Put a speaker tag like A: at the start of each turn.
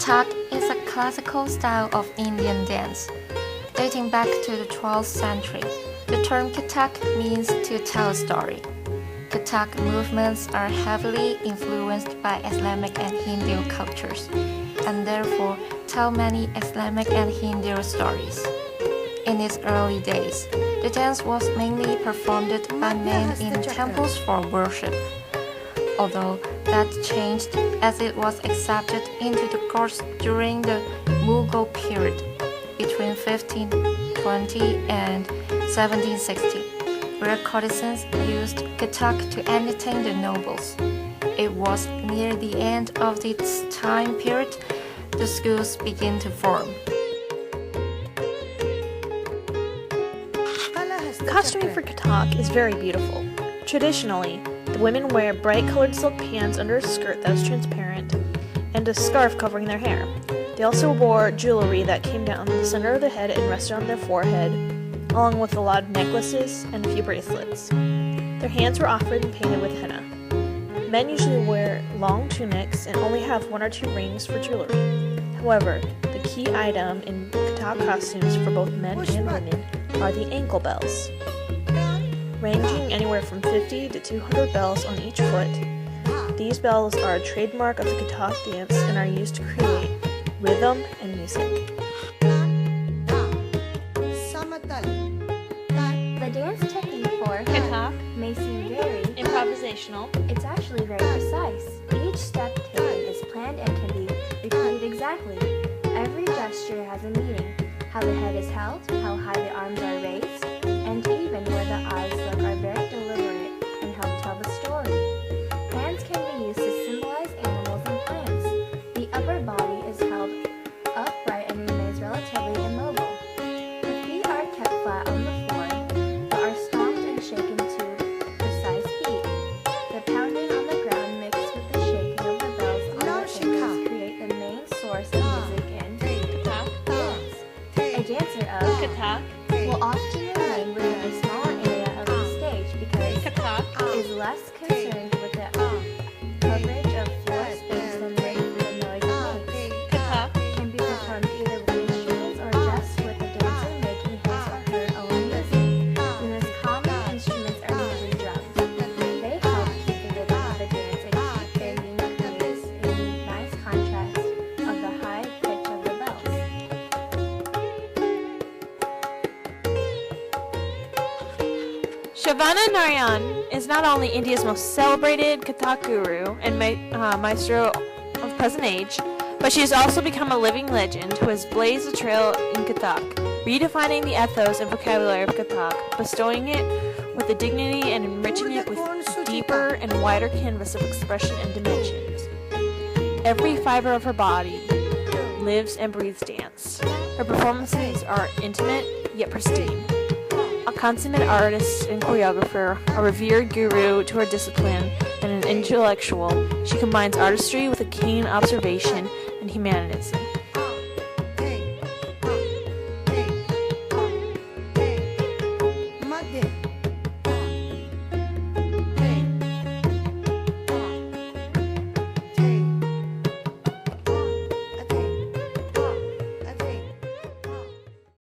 A: Kathak is a classical style of Indian dance, dating back to the 12th century. The term Kathak means to tell a story. Kathak movements are heavily influenced by Islamic and Hindu cultures, and therefore tell many Islamic and Hindu stories. In its early days, the dance was mainly performed by men in temples for worship, although that changed as it was accepted into the courts during the Mughal period between 1520 and 1760, where courtesans used Kathak to entertain the nobles. It was near the end of this time period the schools began to form.
B: Costuming for Kathak is very beautiful. Traditionally, the women wear bright-colored silk pants under a skirt that was transparent and a scarf covering their hair. They also wore jewelry that came down the center of the head and rested on their forehead, along with a lot of necklaces and a few bracelets. Their hands were often painted with henna. Men usually wear long tunics and only have one or two rings for jewelry. However, the key item in Kathak costumes for both men and women are the ankle bells. Ranging anywhere from 50 to 200 bells on each foot, these bells are a trademark of the Kathak dance and are used to create rhythm and music.
C: The dance technique for
B: Kathak
C: may seem very
B: improvisational.
C: It's actually very precise. Each step taken is planned and can be repeated exactly. Every gesture has a meaning. How the head is held, how high the arms are raised, and even where the eyes look are very deliberate and help tell the story. Hands can be used to symbolize animals and plants. The upper body is held upright and remains relatively immobile. The feet are kept flat on the floor, but are stomped and shaken to precise beat. The pounding on the ground mixed with the shaking of the bells on the fingers create the main source of music in Kathak dance. A dancer of
B: Kathak
C: will often remain within a smaller area of the stage because
B: Kathak
C: is less concerned with the coverage of floor space than with the noise it makes.
B: Kathak
C: Can be performed either with instruments or just with the dancer making his or her own music. The most common instruments are usually drums. They help keep the rhythm of the dance and keep their unique notes in nice contrast of the high pitch of the bells.
B: Shavana Narayan is not only India's most celebrated Kathak guru and maestro of present age, but she has also become a living legend who has blazed a trail in Kathak, redefining the ethos and vocabulary of Kathak, bestowing it with the dignity and enriching it with a deeper and wider canvas of expression and dimensions. Every fiber of her body lives and breathes dance. Her performances are intimate yet pristine. A consummate artist and choreographer, a revered guru to her discipline, and an intellectual, she combines artistry with a keen observation and humanism.